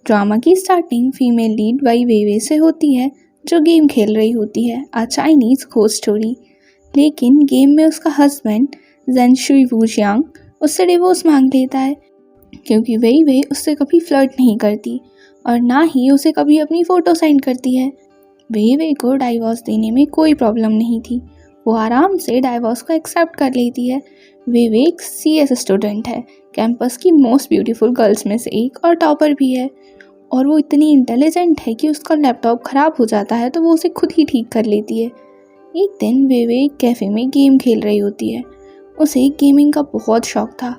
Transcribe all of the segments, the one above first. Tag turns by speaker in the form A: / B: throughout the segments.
A: Drama की starting female lead Y वेवे से होती है जो गेम खेल रही होती है, अ चाइनीज घोस्ट स्टोरी। लेकिन गेम में उसका हस्बैंड जेनशुई वूजियांग उससे डिवोर्स मांग लेता है क्योंकि वेई वे उससे कभी फ्लर्ट नहीं करती और ना ही उसे कभी अपनी फ़ोटो सेंड करती है। वेई वे को डाइवोर्स देने में कोई प्रॉब्लम नहीं थी, वो आराम से डाइवोर्स को एक्सेप्ट कर लेती है। वेई वे एक CS स्टूडेंट है, कैंपस की मोस्ट ब्यूटीफुल गर्ल्स में से एक और टॉपर भी है। और वो इतनी इंटेलिजेंट है कि उसका लैपटॉप ख़राब हो जाता है तो वो उसे खुद ही ठीक कर लेती है। एक दिन वेई वे एक कैफ़े में गेम खेल रही होती है, उसे गेमिंग का बहुत शौक था।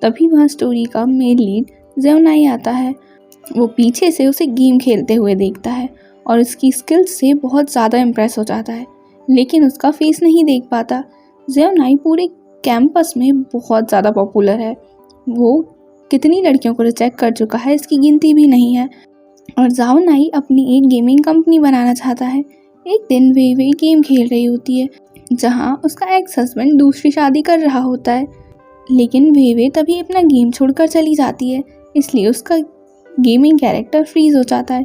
A: तभी वहाँ स्टोरी का मेन लीड जेओनाई आता है। वो पीछे से उसे गेम खेलते हुए देखता है और उसकी स्किल्स से बहुत ज़्यादा इम्प्रेस हो जाता है, लेकिन उसका फेस नहीं देख पाता। जेओनाई पूरे कैंपस में बहुत ज़्यादा पॉपुलर है, वो कितनी लड़कियों को रिजेक्ट कर चुका है इसकी गिनती भी नहीं है। और जेओनाई अपनी एक गेमिंग कंपनी बनाना चाहता है। एक दिन वेई वे गेम खेल रही होती है जहाँ उसका एक्स हस्बैंड दूसरी शादी कर रहा होता है, लेकिन वेई वे तभी अपना गेम छोड़कर चली जाती है, इसलिए उसका गेमिंग कैरेक्टर फ्रीज हो जाता है।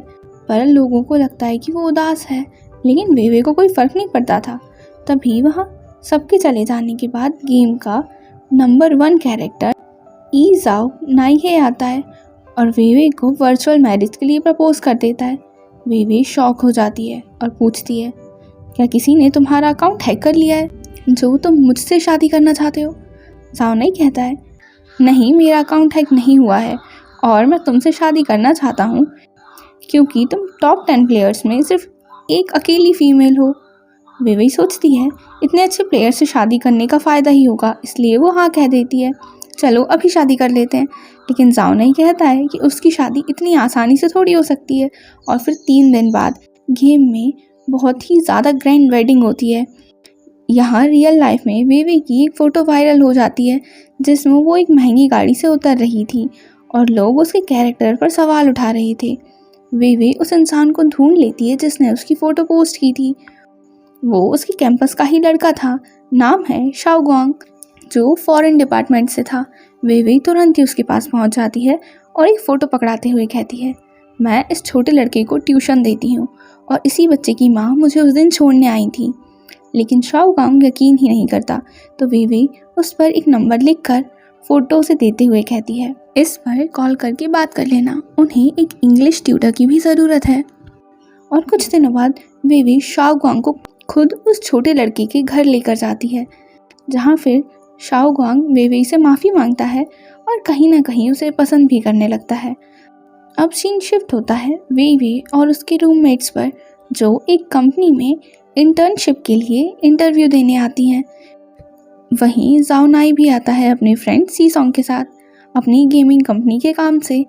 A: पर लोगों को लगता है कि वो उदास है, लेकिन वेई वे को कोई फ़र्क नहीं पड़ता था। तभी वहाँ सबके चले जाने के बाद गेम का नंबर 1 कैरेक्टर ई जाओ नाइहे आता है और वेई वे को वर्चुअल मैरिज के लिए प्रपोज कर देता है। वेई वे शॉक हो जाती है और पूछती है, क्या किसी ने तुम्हारा अकाउंट हैक कर लिया है जो तुम मुझसे शादी करना चाहते हो? जेओनाई कहता है, नहीं, मेरा अकाउंट हैक नहीं हुआ है और मैं तुमसे शादी करना चाहता हूँ क्योंकि तुम टॉप 10 प्लेयर्स में सिर्फ एक अकेली फीमेल हो। वेई वे सोचती है, इतने अच्छे प्लेयर से शादी करने का फ़ायदा ही होगा, इसलिए वो हाँ कह देती है, चलो अभी शादी कर लेते हैं। लेकिन जेओनाई कहता है कि उसकी शादी इतनी आसानी से थोड़ी हो सकती है। और फिर 3 दिन बाद गेम में बहुत ही ज़्यादा ग्रैंड वेडिंग होती है। यहाँ रियल लाइफ में वेई वे की एक फ़ोटो वायरल हो जाती है जिसमें वो एक महंगी गाड़ी से उतर रही थी और लोग उसके कैरेक्टर पर सवाल उठा रहे थे। वेई वे उस इंसान को ढूंढ लेती है जिसने उसकी फ़ोटो पोस्ट की थी। वो उसके कैंपस का ही लड़का था, नाम है शाओगुआंग, जो फॉरेन डिपार्टमेंट से था। वेई वे तुरंत ही उसके पास पहुंच जाती है और एक फ़ोटो पकड़ाते हुए कहती है, मैं इस छोटे लड़के को ट्यूशन देती हूँ और इसी बच्चे की माँ मुझे उस दिन छोड़ने आई थी। लेकिन शाओगुआंग यकीन ही नहीं करता, तो वेई वे उस पर एक नंबर लिखकर फ़ोटो से देते हुए कहती है, इस पर कॉल करके बात कर लेना, उन्हें एक इंग्लिश ट्यूटर की भी ज़रूरत है। और कुछ दिनों बाद वेई वे शाओगुआंग को खुद उस छोटे लड़के के घर लेकर जाती है, जहाँ फिर शाओगुआंग वेई वे से माफ़ी मांगता है और कहीं ना कहीं उसे पसंद भी करने लगता है। अब सीन शिफ्ट होता है वेई वे और उसके रूममेट्स पर, जो एक कंपनी में इंटर्नशिप के लिए इंटरव्यू देने आती हैं। वहीं जेओनाई भी आता है अपने फ्रेंड सी सॉन्ग के साथ अपनी गेमिंग कंपनी के काम से।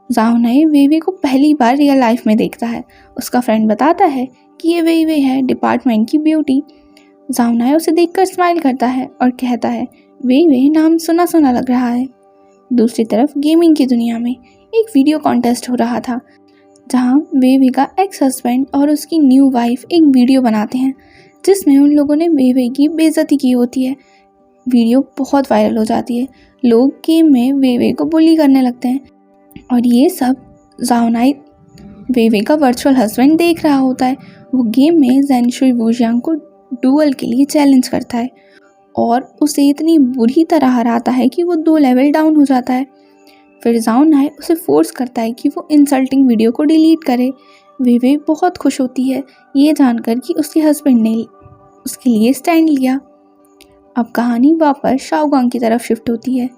A: जेओनाई वेई वे को पहली बार रियल लाइफ में देखता है। उसका फ्रेंड बताता है कि ये वेई वे है, डिपार्टमेंट की ब्यूटी। जेओनाई उसे देखकर स्माइल करता है और कहता है, वेई वे नाम सुना सुना लग रहा है। दूसरी तरफ गेमिंग की दुनिया में एक वीडियो कॉन्टेस्ट हो रहा था जहां वेई वे का एक्स हस्बैंड और उसकी न्यू वाइफ एक वीडियो बनाते हैं जिसमें उन लोगों ने वेई वे की बेइज्जती की होती है। वीडियो बहुत वायरल हो जाती है, लोग गेम में वेई वे को बुली करने लगते हैं और ये सब जेओनाई वेई वे का वर्चुअल हस्बैंड देख रहा होता है। वो गेम में जेनशुई वूजियांग को डुअल के लिए चैलेंज करता है और उसे इतनी बुरी तरह हराता है कि वो 2 लेवल डाउन हो जाता है। फिर जेओनाई उसे फोर्स करता है कि वो इंसल्टिंग वीडियो को डिलीट करे। वेई वे बहुत खुश होती है ये जानकर कि उसके हस्बैंड ने उसके लिए स्टैंड लिया। अब कहानी वापस शाओगुआंग की तरफ शिफ्ट होती है,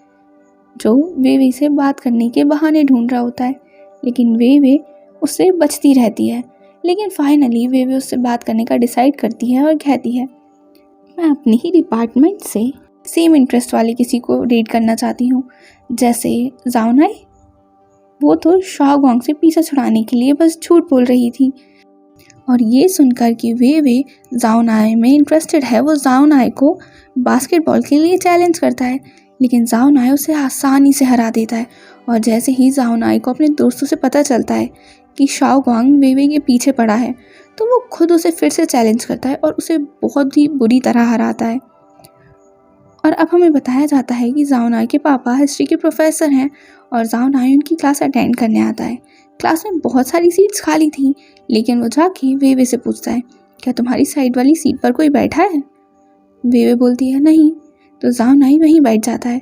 A: जो वेई वे से बात करने के बहाने ढूंढ रहा होता है, लेकिन वेई वे उससे बचती रहती है। लेकिन फाइनली वेई वे उससे बात करने का डिसाइड करती है और कहती है, मैं अपनी ही डिपार्टमेंट से सेम इंटरेस्ट वाले किसी को डेट करना चाहती हूँ, जैसे जेओनाई। वो तो शाओगुआंग से पीछा छुड़ाने के लिए बस झूठ बोल रही थी। और ये सुनकर कि वेई वे जेओनाई में इंटरेस्टेड है, वो जेओनाई को बास्केटबॉल के लिए चैलेंज करता है, लेकिन जेओनाई उसे आसानी से हरा देता है। और जैसे ही जेओनाई को अपने दोस्तों से पता चलता है कि शाओगुआंग वेई वे के पीछे पड़ा है, तो वो खुद उसे फिर से चैलेंज करता है और उसे बहुत ही बुरी तरह हराता है। और अब हमें बताया जाता है कि जाओ नाई के पापा हिस्ट्री के प्रोफेसर हैं और जाओ नाई उनकी क्लास अटेंड करने आता है। क्लास में बहुत सारी सीट्स खाली थी, लेकिन वो जाके वेवे से पूछता है, क्या तुम्हारी साइड वाली सीट पर कोई बैठा है? वेवे बोलती है नहीं, तो जाओ नाई वहीं बैठ जाता है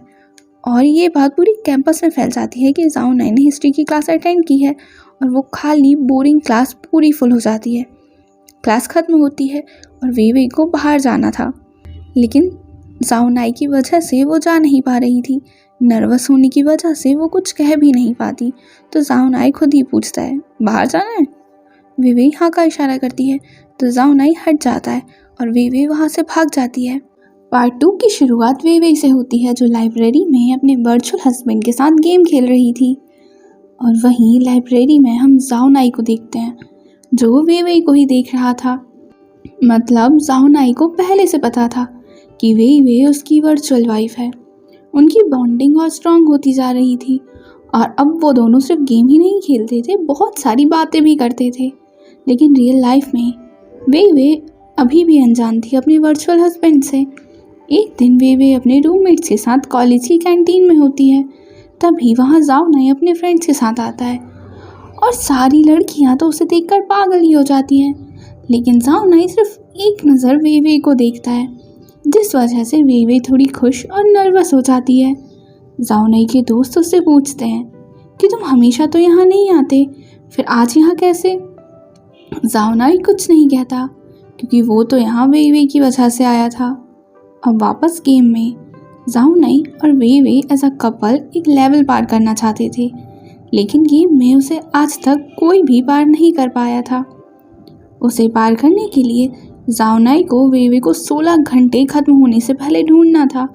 A: और ये बात पूरी कैंपस में फैल जाती है कि जाओ नाई ने हिस्ट्री की क्लास अटेंड की है और वो खाली बोरिंग क्लास पूरी फुल हो जाती है। क्लास खत्म होती है और वेवे को बाहर जाना था, लेकिन जाओ नाई की वजह से वो जा नहीं पा रही थी। नर्वस होने की वजह से वो कुछ कह भी नहीं पाती, तो जाओ नाई खुद ही पूछता है, बाहर जाना है? वेवे हाँ का इशारा करती है, तो जाओ नाई हट जाता है और वेवे वहाँ से भाग जाती है। पार्ट 2 की शुरुआत वेवे से होती है, जो लाइब्रेरी में अपने वर्चुअल हस्बैंड के साथ गेम खेल रही थी। और वहीं लाइब्रेरी में हम जाओ नाई को देखते हैं, जो वेवे को ही देख रहा था। मतलब जाओ नाई को पहले से पता था कि वेवे उसकी वर्चुअल वाइफ है। उनकी बॉन्डिंग और स्ट्रॉन्ग होती जा रही थी और अब वो दोनों सिर्फ गेम ही नहीं खेलते थे, बहुत सारी बातें भी करते थे। लेकिन रियल लाइफ में वेवे अभी भी अनजान थी अपने वर्चुअल हस्बैंड से। एक दिन वेवे अपने रूममेट्स के साथ कॉलेज की कैंटीन में होती है, तभी वहाँ जाओ नाई अपने फ्रेंड्स के साथ आता है और सारी लड़कियाँ तो उसे देखकर पागल ही हो जाती हैं। लेकिन जाओ नाई सिर्फ एक नज़र वेवे को देखता है, जिस वजह से वेवे थोड़ी खुश और नर्वस हो जाती है। जाओ नाई के दोस्त उससे पूछते हैं कि तुम हमेशा तो यहाँ नहीं आते, फिर आज यहाँ कैसे? जाओ नाई कुछ नहीं कहता, क्योंकि वो तो यहाँ वेवे की वजह से आया था। अब वापस गेम में जाओ नाई और वेवे एज अ कपल एक लेवल पार करना चाहते थे, लेकिन गेम में उसे आज तक कोई भी पार नहीं कर पाया था। उसे पार करने के लिए जाओ नाई को वेवे को 16 घंटे खत्म होने से पहले ढूंढना था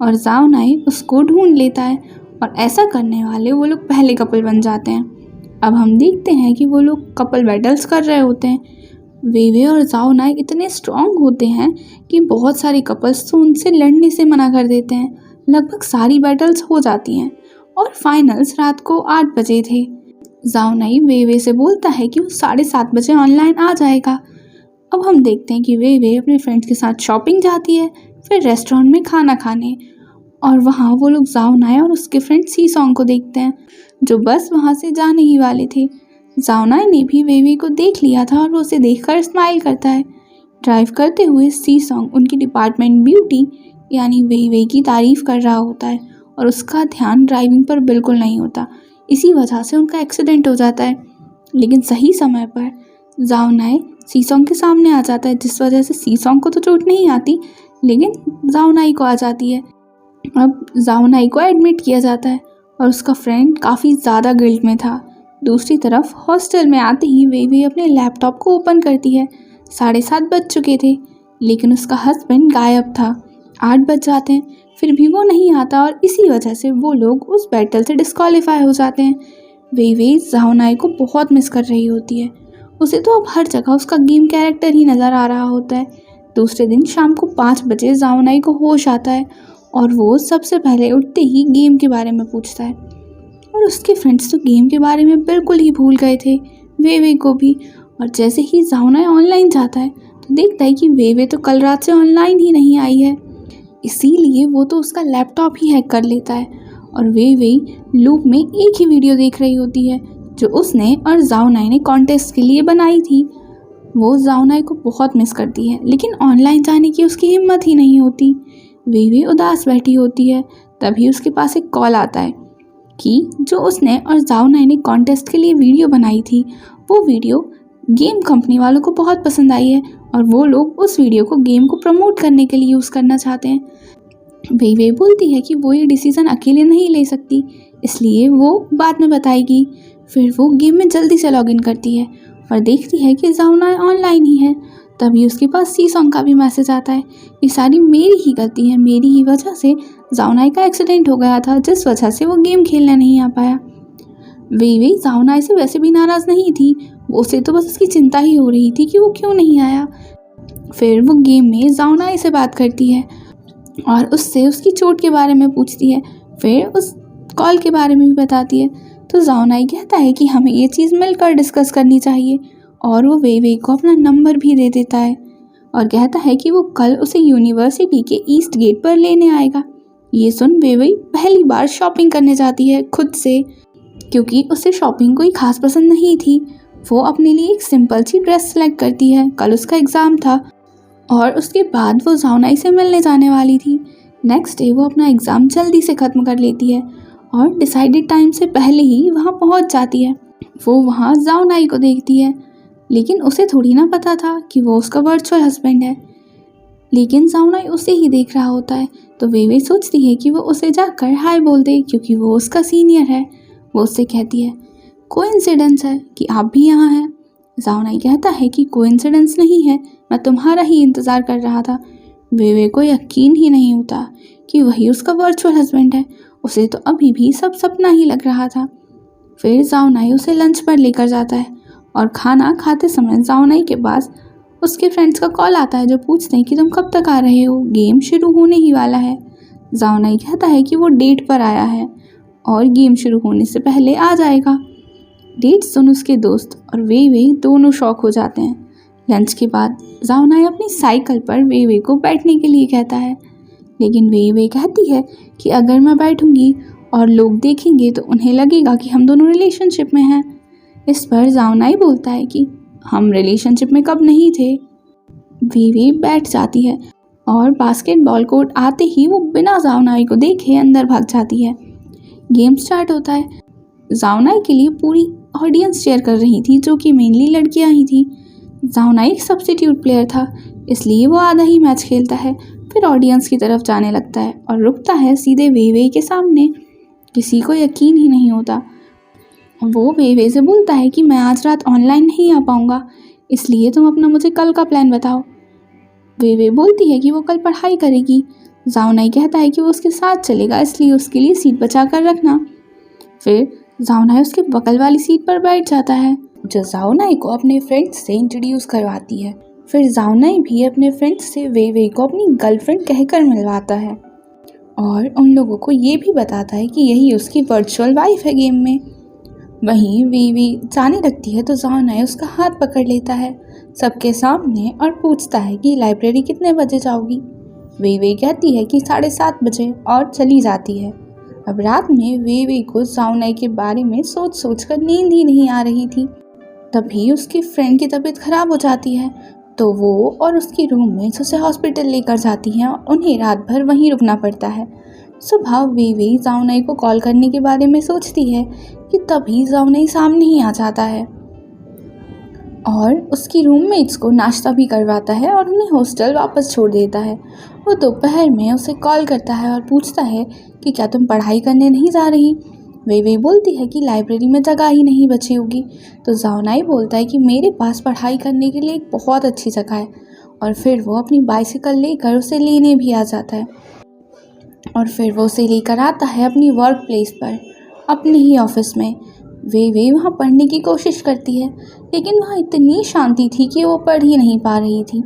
A: और जाओ नाई उसको ढूंढ लेता है और ऐसा करने वाले वो लोग पहले कपल बन जाते हैं। अब हम देखते हैं कि वो लोग कपल बैटल्स कर रहे होते हैं। वेवे और जाओ नाई इतने स्ट्रॉन्ग होते हैं कि बहुत सारे कपल्स तो उनसे लड़ने से मना कर देते हैं। लगभग सारी बैटल्स हो जाती हैं और फाइनल्स रात को 8 बजे थे। जाओ नाई वेवे से बोलता है कि वो 7:30 बजे ऑनलाइन आ जाएगा। अब हम देखते हैं कि वेवे अपने फ्रेंड्स के साथ शॉपिंग जाती है, फिर रेस्टोरेंट में खाना खाने, और वहाँ वो लोग जाओ नाई और उसके फ्रेंड सी सॉन्ग को देखते हैं, जो बस वहाँ से जाने ही वाले थे। जाओ नाई ने भी वेवे को देख लिया था और वो उसे देखकर स्माइल करता है। ड्राइव करते हुए सी सॉन्ग उनकी डिपार्टमेंट ब्यूटी यानी वेवे की तारीफ कर रहा होता है और उसका ध्यान ड्राइविंग पर बिल्कुल नहीं होता। इसी वजह से उनका एक्सीडेंट हो जाता है। लेकिन सही समय पर जाओ नाई सी सॉन्ग के सामने आ जाता है, जिस वजह से सी सॉन्ग को तो चोट नहीं आती, लेकिन जाओ नाई को आ जाती है। अब जाओ नाई को एडमिट किया जाता है और उसका फ्रेंड काफ़ी ज़्यादा गिल्ट में था। दूसरी तरफ हॉस्टल में आते ही वेवे अपने लैपटॉप को ओपन करती है। 7:30 बज चुके थे, लेकिन उसका हस्बैंड गायब था। 8 बज जाते हैं, फिर भी वो नहीं आता और इसी वजह से वो लोग उस बैटल से डिस्क्वालीफाई हो जाते हैं। वेवे जाओ नाई को बहुत मिस कर रही होती है। उसे तो अब हर जगह उसका गेम कैरेक्टर ही नज़र आ रहा होता है। दूसरे दिन शाम को 5 बजे जाओ नाई को होश आता है और वो सबसे पहले उठते ही गेम के बारे में पूछता है, और उसके फ्रेंड्स तो गेम के बारे में बिल्कुल ही भूल गए थे, वेवे को भी। और जैसे ही जाओ नाई ऑनलाइन जाता है तो देखता है कि वेवे तो कल रात से ऑनलाइन ही नहीं आई है, इसीलिए वो तो उसका लैपटॉप ही हैक कर लेता है और वेवे लूप में एक ही वीडियो देख रही होती है जो उसने और जाओ नाई ने कॉन्टेस्ट के लिए बनाई थी। वो जाओ नाई को बहुत मिस करती है, लेकिन ऑनलाइन जाने की उसकी हिम्मत ही नहीं होती। वेवे उदास बैठी होती है, तभी उसके पास एक कॉल आता है कि जो उसने और जाओ नाई ने कॉन्टेस्ट के लिए वीडियो बनाई थी, वो वीडियो गेम कंपनी वालों को बहुत पसंद आई है और वो लोग उस वीडियो को गेम को प्रमोट करने के लिए यूज़ करना चाहते हैं। वेवे बोलती है कि वो ये डिसीज़न अकेले नहीं ले सकती, इसलिए वो बाद में बताएगी। फिर वो गेम में जल्दी से लॉगिन करती है और देखती है कि जाओ नाई ऑनलाइन ही है। तभी उसके पास सी सॉन्ग का भी मैसेज आता है, ये सारी मेरी ही गलती है, मेरी ही वजह से जाओ नाई का एक्सीडेंट हो गया था, जिस वजह से वो गेम खेलने नहीं आ पाया। वेवे जाओ नाई से वैसे भी नाराज़ नहीं थी, उसे तो बस उसकी चिंता ही हो रही थी कि वो क्यों नहीं आया। फिर वो गेम में जाओ नाई से बात करती है और उससे उसकी चोट के बारे में पूछती है, फिर उस कॉल के बारे में भी बताती है। तो जाओ नाई कहता है कि हमें ये चीज़ मिलकर डिस्कस करनी चाहिए और वो वेवे को अपना नंबर भी दे देता है। और कहता है कि वो कल उसे यूनिवर्सिटी के ईस्ट गेट पर लेने आएगा। ये सुन वेइवेई पहली बार शॉपिंग करने जाती है खुद से, क्योंकि उसे शॉपिंग कोई खास पसंद नहीं थी। वो अपने लिए एक सिंपल सी ड्रेस सेलेक्ट करती है। कल उसका एग्ज़ाम था और उसके बाद वो जाओनाई से मिलने जाने वाली थी। नेक्स्ट डे वो अपना एग्ज़ाम जल्दी से ख़त्म कर लेती है और डिसाइडेड टाइम से पहले ही वहाँ पहुँच जाती है। वो वहाँ जाओनाई को देखती है, लेकिन उसे थोड़ी ना पता था कि वो उसका वर्चुअल हस्बैंड है। लेकिन जाओनाई उसे ही देख रहा होता है, तो वेइवेई सोचती है कि वो उसे जाकर हाय बोल दे, क्योंकि वो उसका सीनियर है। वो उससे कहती है कोइंसिडेंस है कि आप भी यहाँ हैं। जाओनाई कहता है कि कोइंसिडेंस नहीं है, मैं तुम्हारा ही इंतज़ार कर रहा था। वेइवेई को यकीन ही नहीं होता कि वही उसका वर्चुअल हस्बैंड है। उसे तो अभी भी सब सपना ही लग रहा था। फिर जाओनाई उसे लंच पर लेकर जाता है और खाना खाते समय जाओनाई के पास उसके फ्रेंड्स का कॉल आता है, जो पूछते हैं कि तुम कब तक आ रहे हो, गेम शुरू होने ही वाला है। जाओनाई कहता है कि वो डेट पर आया है और गेम शुरू होने से पहले आ जाएगा। डेट सुन उसके दोस्त और वेइवेई दोनों शॉक हो जाते हैं। लंच के बाद जाओनाई अपनी साइकिल पर वेइवेई को बैठने के लिए कहता है, लेकिन वेइवेई कहती है कि अगर मैं बैठूंगी और लोग देखेंगे तो उन्हें लगेगा कि हम दोनों रिलेशनशिप में हैं। इस पर जाओनाई बोलता है कि हम रिलेशनशिप में कब नहीं थे। वेइवेई बैठ जाती है और बास्केटबॉल कोर्ट आते ही वो बिना जाओनाई को देखे अंदर भाग जाती है। गेम स्टार्ट होता है। जाओनाई के लिए पूरी ऑडियंस चेयर कर रही थी, जो कि मेनली लड़कियां ही थी। जाओनाई एक सब्स्टिट्यूट प्लेयर था, इसलिए वो आधा ही मैच खेलता है, फिर ऑडियंस की तरफ जाने लगता है और रुकता है सीधे वेइवेई के सामने। किसी को यकीन ही नहीं होता। वो वेइवेई से बोलता है कि मैं आज रात ऑनलाइन नहीं आ पाऊँगा, इसलिए तुम अपना मुझे कल का प्लान बताओ। वेइवेई बोलती है कि वो कल पढ़ाई करेगी। जाओनाई कहता है कि वो उसके साथ चलेगा, इसलिए उसके लिए सीट बचा कर रखना। फिर जाओनाई उसके बगल वाली सीट पर बैठ जाता है, जो जाओनाई को अपने फ्रेंड्स से इंट्रोड्यूस करवाती है। फिर जाओनाई भी अपने फ्रेंड्स से वेइवेई को अपनी गर्लफ्रेंड कहकर मिलवाता है और उन लोगों को ये भी बताता है कि यही उसकी वर्चुअल वाइफ है गेम में। वहीं वेइवेई जाने लगती है तो जाओनाई उसका हाथ पकड़ लेता है सबके सामने और पूछता है कि लाइब्रेरी कितने बजे जाओगी। वेइवेई कहती है कि 7:30 बजे और चली जाती है। अब रात में वेइवेई को जाओनाई के बारे में सोच सोच कर नींद ही नहीं आ रही थी। तभी उसकी फ्रेंड की तबीयत खराब हो जाती है, तो वो और उसकी रूममेट्स उसे हॉस्पिटल लेकर जाती हैं और उन्हें रात भर वहीं रुकना पड़ता है। सुबह वेइवेई जाओनाई को कॉल करने के बारे में सोचती है कि तभी जाओनाई सामने ही आ जाता है और उसकी रूममेट्स को नाश्ता भी करवाता है और उन्हें हॉस्टल वापस छोड़ देता है। वो दोपहर में उसे कॉल करता है और पूछता है कि क्या तुम पढ़ाई करने नहीं जा रही। वेइवेई बोलती है कि लाइब्रेरी में जगह ही नहीं बची होगी, तो जाओनाई बोलता है कि मेरे पास पढ़ाई करने के लिए एक बहुत अच्छी जगह है, और फिर वो अपनी बाइसिकल लेकर उसे लेने भी आ जाता है और फिर वो उसे लेकर आता है अपनी वर्क प्लेस पर, अपने ही ऑफिस में। वेइवेई वहाँ पढ़ने की कोशिश करती है, लेकिन वहाँ इतनी शांति थी कि वो पढ़ ही नहीं पा रही थी।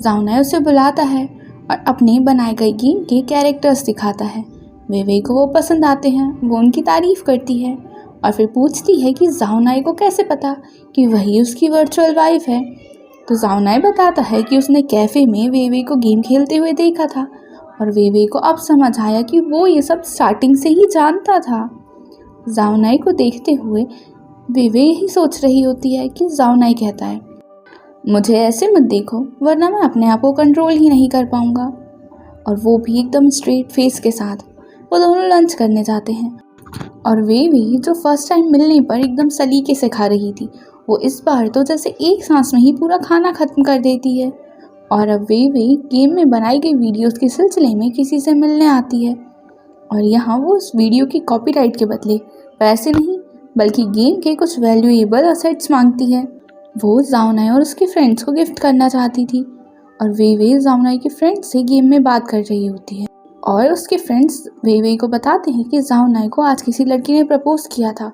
A: जाओनाई उसे बुलाता है और अपने बनाए गए गेम के कैरेक्टर्स दिखाता है। वेइवेई को वो पसंद आते हैं। वो उनकी तारीफ़ करती है और फिर पूछती है कि जाओनाई को कैसे पता कि वही उसकी वर्चुअल वाइफ है। तो जाओनाई बताता है कि उसने कैफ़े में वेइवेई को गेम खेलते हुए देखा था और वेइवेई को अब समझ आया कि वो ये सब स्टार्टिंग से ही जानता था। जाओनाई को देखते हुए वेइवेई यही सोच रही होती है कि जाओनाई कहता है, मुझे ऐसे मत देखो वरना मैं अपने आप को कंट्रोल ही नहीं कर पाऊँगा। और वो भी एकदम स्ट्रेट फेस के साथ। वो दोनों लंच करने जाते हैं और वेइवेई जो फर्स्ट टाइम मिलने पर एकदम सलीके से खा रही थी, वो इस बार तो जैसे एक सांस में ही पूरा खाना ख़त्म कर देती है। और अब वेइवेई गेम में बनाई गई वीडियोस के सिलसिले में किसी से मिलने आती है और यहाँ वो उस वीडियो की कॉपीराइट के बदले पैसे नहीं बल्कि गेम के कुछ वैल्यूएबल असेट्स मांगती है। वो जाओनाई और उसके फ्रेंड्स को गिफ्ट करना चाहती थी और वेइवेई जाओनाई के फ्रेंड्स से गेम में बात कर रही होती है और उसके फ्रेंड्स वेइवेई को बताते हैं कि जाओनाई को आज किसी लड़की ने प्रपोज किया था।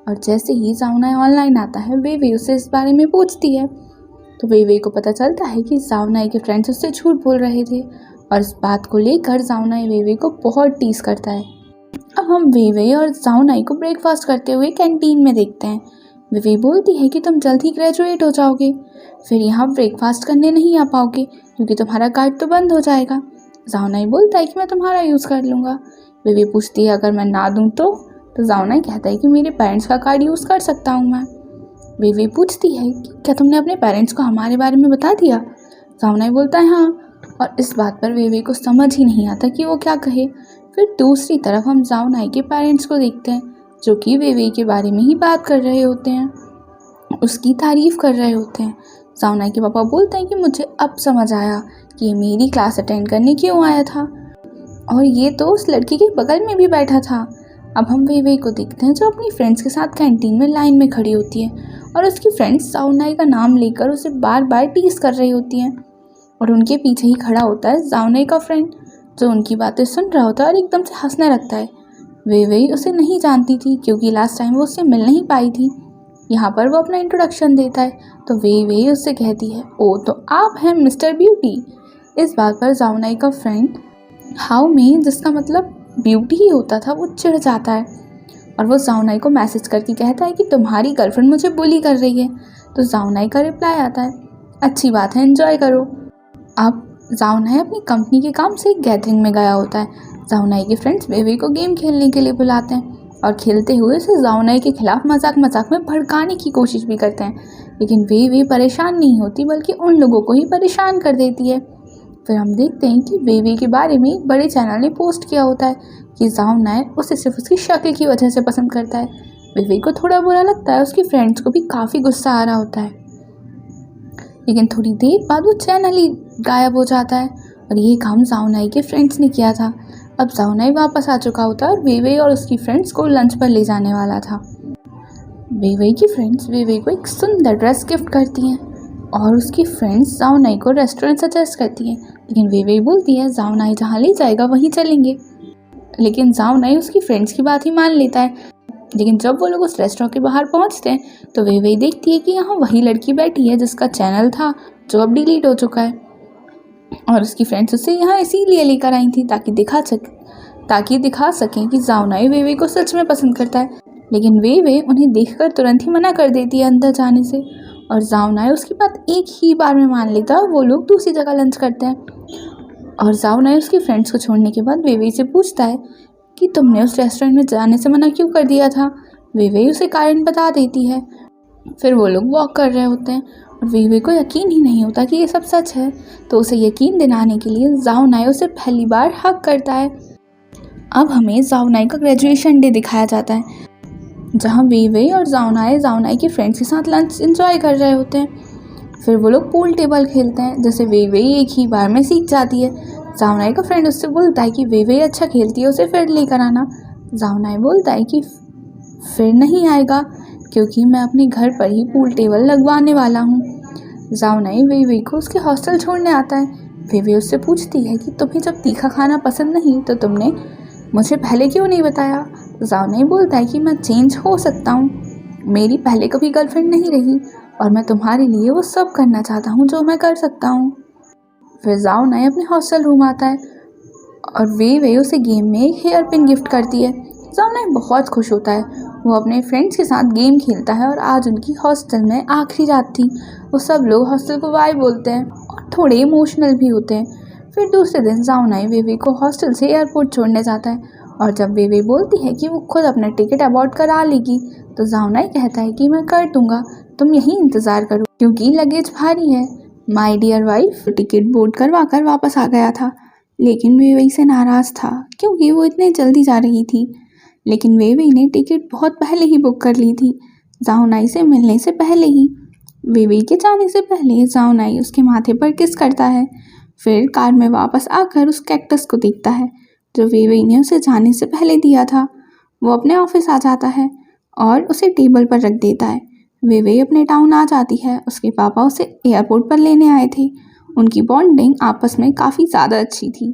A: और जैसे ही जाओनाई ऑनलाइन आता है, वेइवेई उससे इस बारे में पूछती है, तो वेइवेई को पता चलता है कि जाओनाई के फ्रेंड्स उससे झूठ बोल रहे थे और इस बात को लेकर जाओनाई वेइवेई को बहुत टीज करता है। अब हम वेइवेई और जाओनाई को ब्रेकफास्ट करते हुए कैंटीन में देखते हैं। विवे बोलती है कि तुम जल्द ही ग्रेजुएट हो जाओगे, फिर यहाँ ब्रेकफास्ट करने नहीं आ पाओगे क्योंकि तुम्हारा कार्ड तो बंद हो जाएगा। जाओनाई बोलता है कि मैं तुम्हारा यूज़ कर लूँगा। विवे पूछती है अगर मैं ना दूँ तो जाओनाई कहता है कि मेरे पेरेंट्स का कार्ड यूज़ कर सकता हूँ मैं। विवे पूछती है कि क्या तुमने अपने पेरेंट्स को हमारे बारे में बता दिया? जाओनाई बोलता है हाँ, और इस बात पर विवे को समझ ही नहीं आता कि वो क्या कहे। फिर दूसरी तरफ हम जाओनाई के पेरेंट्स को देखते हैं जो कि विवे के बारे में ही बात कर रहे होते हैं, उसकी तारीफ़ कर रहे होते हैं। जाओनाई के पापा बोलते हैं कि मुझे अब समझ आया कि ये मेरी क्लास अटेंड करने क्यों आया था, और ये तो उस लड़की के बगल में भी बैठा था। अब हम वेवे को देखते हैं जो अपनी फ्रेंड्स के साथ कैंटीन में लाइन में खड़ी होती है और उसकी फ्रेंड्स जाओनाई का नाम लेकर उसे बार बार टीज कर रही होती हैं, और उनके पीछे ही खड़ा होता है जाओनाई का फ्रेंड जो उनकी बातें सुन रहा होता है और एकदम से हंसने लगता है। वेवे उसे नहीं जानती थी क्योंकि लास्ट टाइम वो उससे मिल नहीं पाई थी। यहाँ पर वो अपना इंट्रोडक्शन देता है तो वेवे उससे कहती है ओ तो आप हैं मिस्टर ब्यूटी। इस बात पर जाओनाई का फ्रेंड हाउ में, जिसका मतलब ब्यूटी ही होता था, वो चिढ़ जाता है और वो जाओनाई को मैसेज करके कहता है कि तुम्हारी गर्लफ्रेंड मुझे बुली कर रही है। तो जाओनाई का रिप्लाई आता है अच्छी बात है, एंजॉय करो। अब जाओनाई अपनी कंपनी के काम से एक गैदरिंग में गया होता है। जाओनाई के फ्रेंड्स वेवे को गेम खेलने के लिए बुलाते हैं और खेलते हुए उसे जाओनाई के खिलाफ मजाक मजाक में भड़काने की कोशिश भी करते हैं, लेकिन वेवे परेशान नहीं होती बल्कि उन लोगों को ही परेशान कर देती है। फिर हम देखते हैं कि वेवे के बारे में एक बड़े चैनल ने पोस्ट किया होता है कि जाओनाई उसे सिर्फ उसकी शक्ल की वजह से पसंद करता है। वेवे को थोड़ा बुरा लगता है, उसकी फ्रेंड्स को भी काफ़ी गुस्सा आ रहा होता है, लेकिन थोड़ी देर बाद वो चैनल ही गायब हो जाता है और ये काम जाओनाई के फ्रेंड्स ने किया था। अब जाओनाई वापस आ चुका होता है और वेवे और उसकी फ्रेंड्स को लंच पर ले जाने वाला था। वेवे की फ्रेंड्स वेवे को एक सुंदर ड्रेस गिफ्ट करती हैं और उसकी फ्रेंड्स जाओनाई को रेस्टोरेंट सजेस्ट करती हैं, लेकिन वेवे बोलती है जाओनाई जहाँ ले जाएगा वहीं चलेंगे। लेकिन जाओनाई उसकी फ्रेंड्स की बात ही मान लेता है, लेकिन जब वो लोग उस रेस्टोरेंट के बाहर पहुंचते हैं तो वेवे देखती है कि यहाँ वही लड़की बैठी है जिसका चैनल था जो अब डिलीट हो चुका है, और उसकी फ्रेंड्स उसे यहाँ इसीलिए लेकर आई थी ताकि दिखा सकें कि जाओनाई वेवे को सच में पसंद करता है। लेकिन वेवे उन्हें देखकर तुरंत ही मना कर देती है अंदर जाने से, और जाओनाई उसकी बात एक ही बार में मान लेता है और वो लोग दूसरी जगह लंच करते हैं। और जाओनाई उसकी फ्रेंड्स को छोड़ने के बाद वेवे से पूछता है कि तुमने उस रेस्टोरेंट में जाने से मना क्यों कर दिया था। वेवे उसे कारण बता देती है। फिर वो लोग वॉक कर रहे होते हैं और वेवे को यकीन ही नहीं होता कि ये सब सच है, तो उसे यकीन दिलाने के लिए जाओनाई उसे पहली बार हक करता है। अब हमें जाओनाई का ग्रेजुएशन डे दिखाया जाता है जहाँ वेवे और जाओनाई के फ्रेंड्स के साथ लंच एंजॉय कर रहे होते हैं। फिर वो लोग पूल टेबल खेलते हैं जैसे वेवे एक ही बार में सीख जाती है। जाओनाई का फ्रेंड उससे बोलता है कि वेवे अच्छा खेलती है, उसे फिर लेकर आना। जाओनाई बोलता है कि फिर नहीं आएगा क्योंकि मैं अपने घर पर ही पूल टेबल लगवाने वाला हूँ। जाओनाई वेवे को उसके हॉस्टल छोड़ने आता है। वेवे उससे पूछती है कि तुम्हें जब तीखा खाना पसंद नहीं तो तुमने मुझे पहले क्यों नहीं बताया। जाओनाई बोलता है कि मैं चेंज हो सकता हूँ, मेरी पहले कभी गर्लफ्रेंड नहीं रही और मैं तुम्हारे लिए वो सब करना चाहता हूँ जो मैं कर सकता हूँ। फिर जाओनाई अपने हॉस्टल रूम आता है और वेवे उसे गेम में एक हेयर पिन गिफ्ट करती है। जाओनाई बहुत खुश होता है, वो अपने फ्रेंड्स के साथ गेम खेलता है और आज उनकी हॉस्टल में आखिरी रात थी। वो सब लोग हॉस्टल को बाय बोलते हैं और थोड़े इमोशनल भी होते हैं। फिर दूसरे दिन जाओनाई वेवे को हॉस्टल से एयरपोर्ट छोड़ने जाता है और जब वेवे बोलती है कि वो खुद अपना टिकट अबॉर्ड करा लेगी तो जाओनाई कहता है कि मैं कर दूंगा, तुम यहीं इंतज़ार करो क्योंकि लगेज भारी है। My dear wife ticket board करवा कर वापस आ गया था, लेकिन वेवे से नाराज़ था क्योंकि वो इतने जल्दी जा रही थी। लेकिन वेवे ने टिकट बहुत पहले ही बुक कर ली थी, जाओनाई से मिलने से पहले ही। वेवे के जाने से पहले जाओनाई उसके माथे पर किस करता है, फिर कार में वापस आकर उस कैक्टस को देखता है जो वेवे ने उसे जाने से पहले दिया था। वो अपने ऑफिस आ जाता है और उसे टेबल पर रख देता है। वेवे अपने टाउन आ जाती है, उसके पापा उसे एयरपोर्ट पर लेने आए थे। उनकी बॉन्डिंग आपस में काफ़ी ज़्यादा अच्छी थी।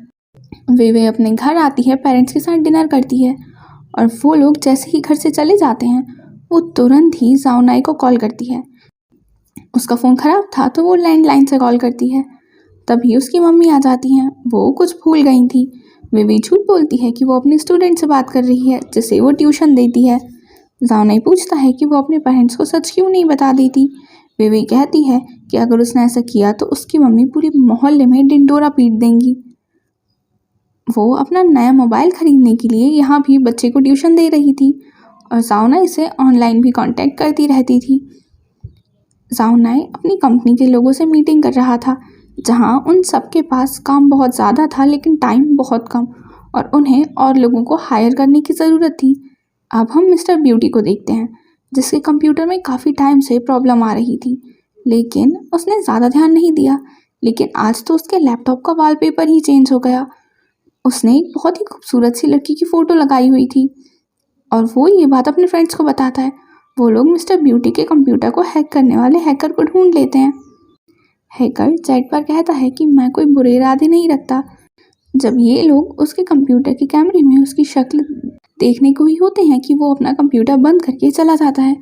A: वेवे अपने घर आती है, पेरेंट्स के साथ डिनर करती है और वो लोग जैसे ही घर से चले जाते हैं वो तुरंत ही जाओनाई को कॉल करती है। उसका फ़ोन ख़राब था तो वो लैंडलाइन से कॉल करती है। तभी उसकी मम्मी आ जाती हैं, वो कुछ भूल गई थी। वेवे झूठ बोलती है कि वो अपने स्टूडेंट से बात कर रही है जिसे वो ट्यूशन देती है। जाओनाई पूछता है कि वो अपने पेरेंट्स को सच क्यों नहीं बता देती। वेवे कहती है कि अगर उसने ऐसा किया तो उसकी मम्मी पूरी मोहल्ले में ढिंढोरा पीट देंगी। वो अपना नया मोबाइल खरीदने के लिए यहाँ भी बच्चे को ट्यूशन दे रही थी और जाओनाई से ऑनलाइन भी कांटेक्ट करती रहती थी। जाओनाई अपनी कंपनी के लोगों से मीटिंग कर रहा था, जहाँ उन सबके पास काम बहुत ज़्यादा था लेकिन टाइम बहुत कम, और उन्हें और लोगों को हायर करने की ज़रूरत थी। अब हम मिस्टर ब्यूटी को देखते हैं, जिसके कंप्यूटर में काफ़ी टाइम से प्रॉब्लम आ रही थी, लेकिन उसने ज़्यादा ध्यान नहीं दिया। लेकिन आज तो उसके लैपटॉप का वॉलपेपर ही चेंज हो गया। उसने एक बहुत ही खूबसूरत सी लड़की की फ़ोटो लगाई हुई थी और वो ये बात अपने फ्रेंड्स को बताता है। वो लोग मिस्टर ब्यूटी के कंप्यूटर को हैक करने वाले हैकर को ढूंढ लेते हैं। हैकर चैट पर कहता है कि मैं कोई बुरे इरादे नहीं रखता। जब ये लोग उसके कंप्यूटर के कैमरे में उसकी शक्ल देखने को ही होते हैं कि वो अपना कंप्यूटर बंद करके चला जाता है।